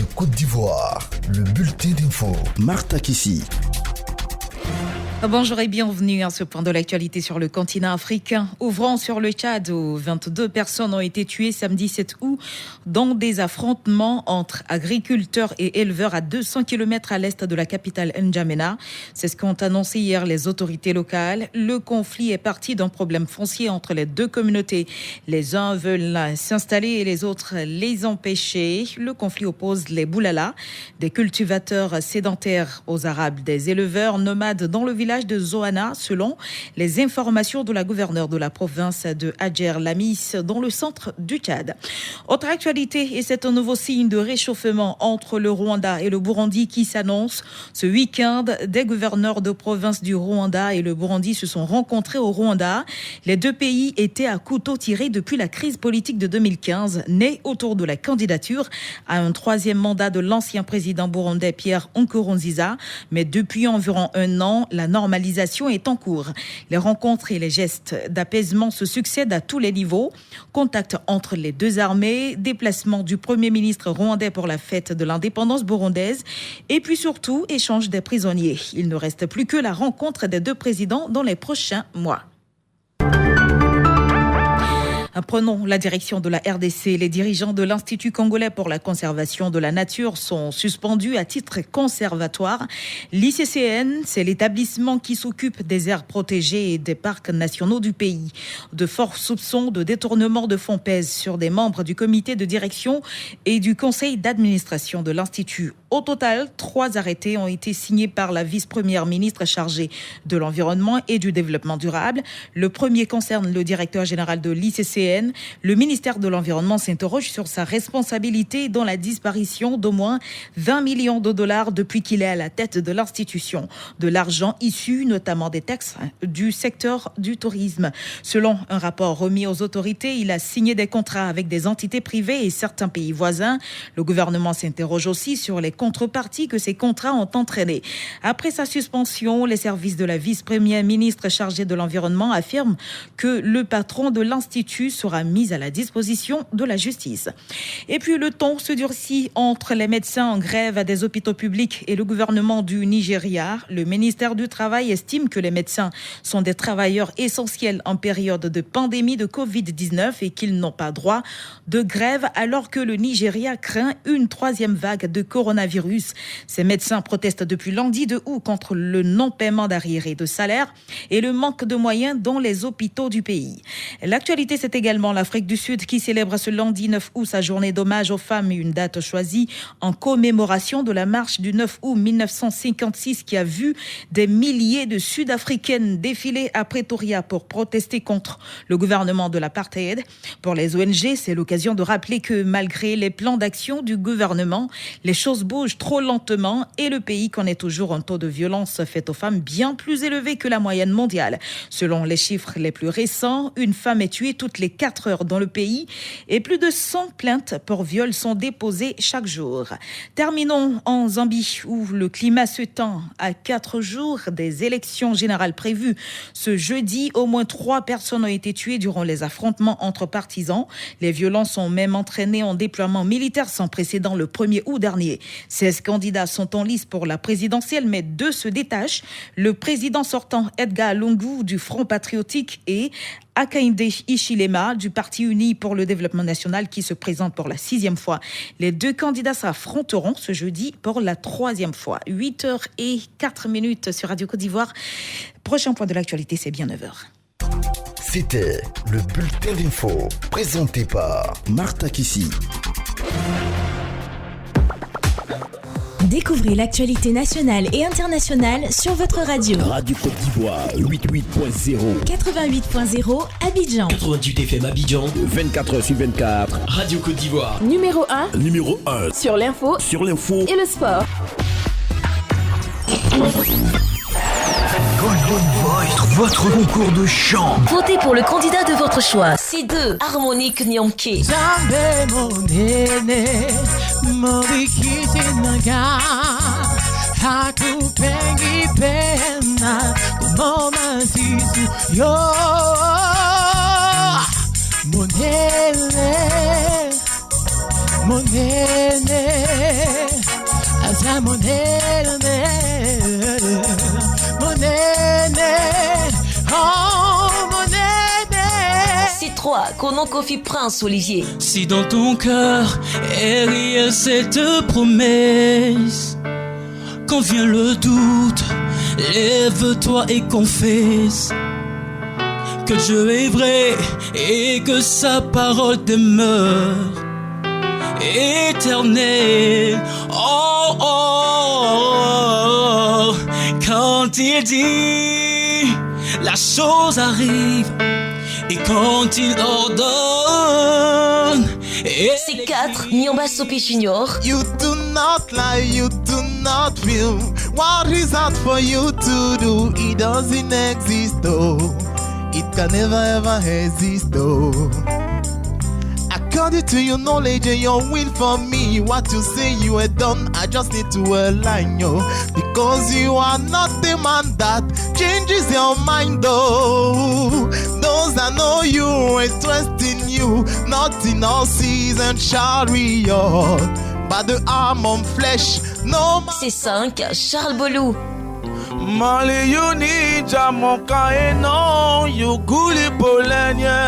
Radio Côte d'Ivoire, le bulletin d'info. Martha Kissi. Bonjour et bienvenue à ce point de l'actualité sur le continent africain. Ouvrant sur le Tchad, où 22 personnes ont été tuées samedi 7 août dans des affrontements entre agriculteurs et éleveurs à 200 km à l'est de la capitale N'Djamena. C'est ce qu'ont annoncé hier les autorités locales. Le conflit est parti d'un problème foncier entre les deux communautés. Les uns veulent s'installer et les autres les empêcher. Le conflit oppose les Boulala, des cultivateurs sédentaires, aux Arabes, des éleveurs nomades dans le village de Zoana, selon les informations de la gouverneure de la province de Hadjer Lamis, dans le centre du Tchad. Autre actualité, et c'est un nouveau signe de réchauffement entre le Rwanda et le Burundi qui s'annonce. Ce week-end, des gouverneurs de province du Rwanda et le Burundi se sont rencontrés au Rwanda. Les deux pays étaient à couteau tiré depuis la crise politique de 2015, née autour de la candidature à un troisième mandat de l'ancien président burundais Pierre Nkurunziza. Mais depuis environ un an, la normalisation est en cours. Les rencontres et les gestes d'apaisement se succèdent à tous les niveaux. Contact entre les deux armées, déplacement du Premier ministre rwandais pour la fête de l'indépendance burundaise et puis surtout échange des prisonniers. Il ne reste plus que la rencontre des deux présidents dans les prochains mois. Prenons la direction de la RDC. Les dirigeants de l'Institut congolais pour la conservation de la nature sont suspendus à titre conservatoire. L'ICCN, c'est l'établissement qui s'occupe des aires protégées et des parcs nationaux du pays. De forts soupçons de détournement de fonds pèsent sur des membres du comité de direction et du conseil d'administration de l'Institut. Au total, 3 arrêtés ont été signés par la vice-première ministre chargée de l'environnement et du développement durable. Le premier concerne le directeur général de l'ICCN. Le ministère de l'Environnement s'interroge sur sa responsabilité dans la disparition d'au moins 20 millions de dollars depuis qu'il est à la tête de l'institution. De l'argent issu notamment des taxes du secteur du tourisme. Selon un rapport remis aux autorités, il a signé des contrats avec des entités privées et certains pays voisins. Le gouvernement s'interroge aussi sur les contreparties que ces contrats ont entraînées. Après sa suspension, les services de la vice-première ministre chargée de l'environnement affirment que le patron de l'Institut sera mis à la disposition de la justice. Et puis le ton se durcit entre les médecins en grève à des hôpitaux publics et le gouvernement du Nigeria. Le ministère du Travail estime que les médecins sont des travailleurs essentiels en période de pandémie de Covid-19 et qu'ils n'ont pas droit de grève alors que le Nigeria craint une 3e vague de coronavirus. Ces médecins protestent depuis lundi 2 août contre le non-paiement d'arriérés de salaire et le manque de moyens dans les hôpitaux du pays. L'actualité, c'est également l'Afrique du Sud qui célèbre ce lundi 9 août sa journée d'hommage aux femmes, une date choisie en commémoration de la marche du 9 août 1956 qui a vu des milliers de Sud-Africaines défiler à Pretoria pour protester contre le gouvernement de l'apartheid. Pour les ONG, c'est l'occasion de rappeler que malgré les plans d'action du gouvernement, les choses bougent trop lentement et le pays connaît toujours un taux de violence faite aux femmes bien plus élevé que la moyenne mondiale. Selon les chiffres les plus récents, une femme est tuée toutes les 4 heures dans le pays et plus de 100 plaintes pour viol sont déposées chaque jour. Terminons en Zambie où le climat se tend à 4 jours des élections générales prévues. Ce jeudi, au moins 3 personnes ont été tuées durant les affrontements entre partisans. Les violences ont même entraîné un déploiement militaire sans précédent le 1er août dernier. 16 candidats sont en lice pour la présidentielle, mais 2 se détachent. Le président sortant Edgar Lungu du Front patriotique et Hakainde Hichilema du Parti uni pour le développement national qui se présente pour la 6e fois. Les 2 candidats s'affronteront ce jeudi pour la 3e fois. 8h04 sur Radio Côte d'Ivoire. Prochain point de l'actualité, c'est bien 9h. C'était le bulletin d'info présenté par Martha Kissi. Découvrez l'actualité nationale et internationale sur votre radio. Radio Côte d'Ivoire, 88.0. 88.0 Abidjan. 88 FM Abidjan. 24h sur 24. Radio Côte d'Ivoire. Numéro 1. Numéro 1. Sur l'info. Sur l'info. Et le sport. Golden Voice, votre concours de chant. Votez pour le candidat de votre choix. C2, Harmonique Nyamke. Monene ta monnaie, oh monnaie. C3, Konon Kofi Prince Olivier. Si dans ton cœur est réelle cette promesse, quand vient le doute, lève-toi et confesse que Dieu est vrai et que sa parole demeure éternelle. Oh, oh, oh, quand il dit, la chose arrive. Et quand il ordonne, C4, Nyamba Sopi Junior. You do not lie, you do not feel. What is out for you to do? It doesn't exist, though. It can never ever exist, though. According to your knowledge and your will for me, what you say you are done, I just need to align you. Because you are not the man that changes your mind, though. Those that know you and trust in you, not in all season chariot, but the arm on flesh, no. C5, Charles Bolou. Mali yuni jamoka eno yuguli polenye.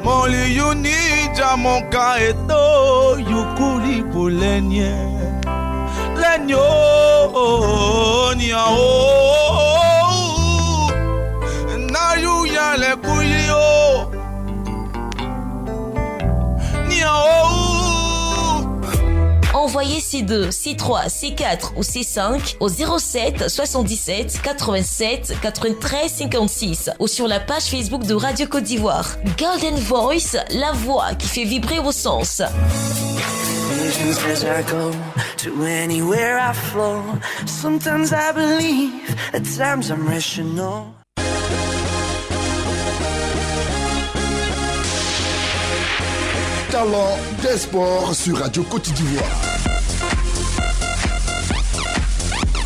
Moli yuni jamoka eto yuguli polenye. Lenyo niao na yu yale kuyo niao. Envoyez C2, C3, C4 ou C5 au 07 77 87 93 56 ou sur la page Facebook de Radio Côte d'Ivoire. Golden Voice, la voix qui fait vibrer vos sens. As I go to anywhere I flow, sometimes I believe, at times I'm rational. Talent des sports sur Radio Côte d'Ivoire.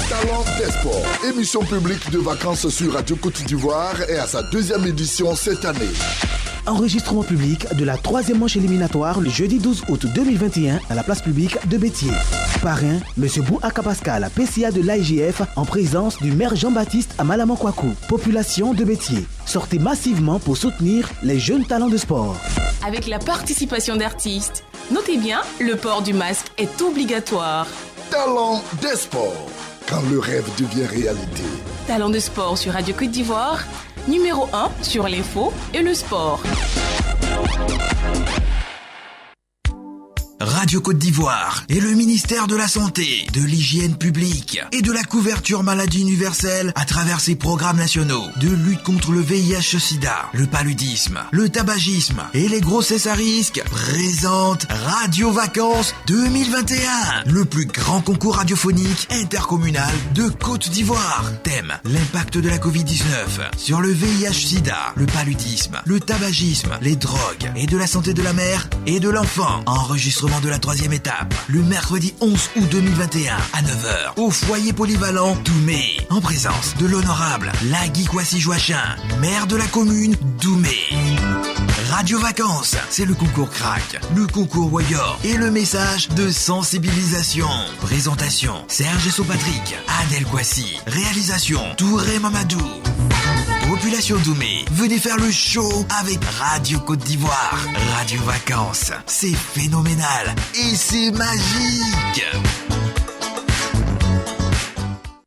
Talent des sports, émission publique de vacances sur Radio Côte d'Ivoire est à sa 2e édition cette année. Enregistrement public de la 3e manche éliminatoire le jeudi 12 août 2021 à la place publique de Béthier. Parrain, M. Bouaka Pascal, PCA de l'AIGF, en présence du maire Jean-Baptiste Amalaman-Kwaku. Population de Béthier, sortez massivement pour soutenir les jeunes talents de sport. Avec la participation d'artistes. Notez bien, le port du masque est obligatoire. Talent des sports, quand le rêve devient réalité. Talent de sport sur Radio Côte d'Ivoire, numéro 1 sur l'info et le sport. Radio Côte d'Ivoire et le ministère de la Santé, de l'Hygiène publique et de la couverture maladie universelle à travers ses programmes nationaux de lutte contre le VIH-Sida, le paludisme, le tabagisme et les grossesses à risque présente Radio Vacances 2021, le plus grand concours radiophonique intercommunal de Côte d'Ivoire. Thème, l'impact de la Covid-19 sur le VIH-Sida, le paludisme, le tabagisme, les drogues et de la santé de la mère et de l'enfant. Enregistrement de la 3e étape, le mercredi 11 août 2021 à 9h au foyer polyvalent Doumé, en présence de l'honorable Lagui Kwasi Joachin, maire de la commune Doumé. Radio Vacances, c'est le concours crack, le concours Warrior et le message de sensibilisation. Présentation, Serge Sopatrick, Adel Kwasi. Réalisation, Touré Mamadou. Population Doumé, venez faire le show avec Radio Côte d'Ivoire. Radio Vacances, c'est phénoménal et c'est magique.